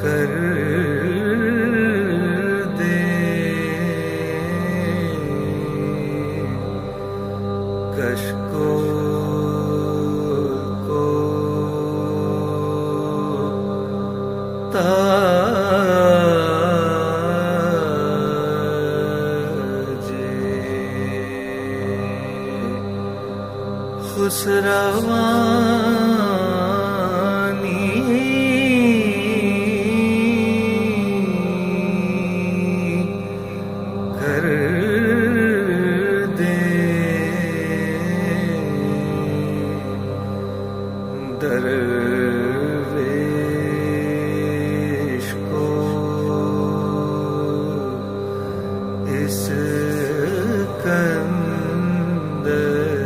کر دے کشکول کو تاج خسروانی کر دے درویش کو اس کر دے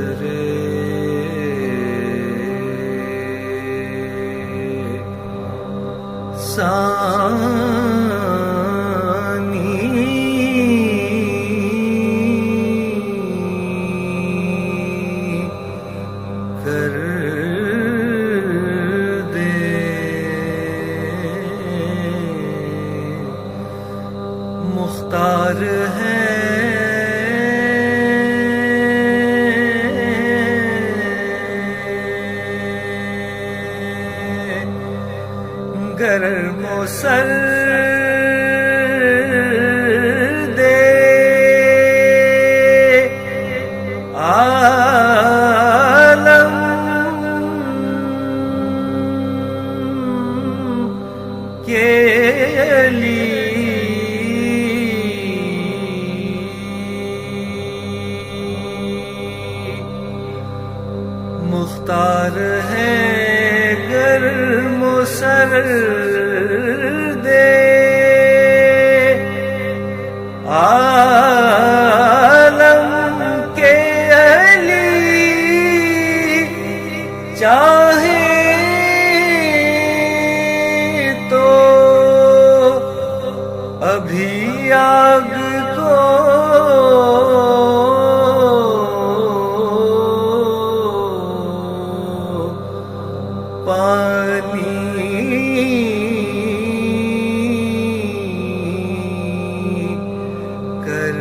مختار ہے گرم و سرد عالم کے لیے مختار ہے گرم و سرد عالم کے لیے چاہے تو ابھی آگ کو پانی کر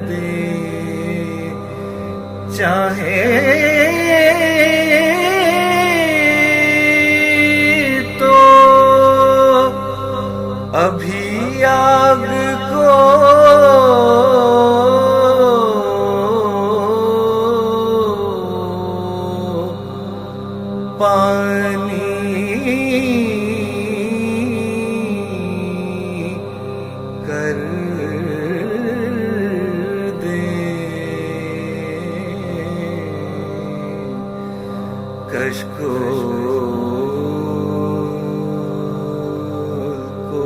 دے چاہے تو ابھی آگ کو پانی کر دے کشکول کو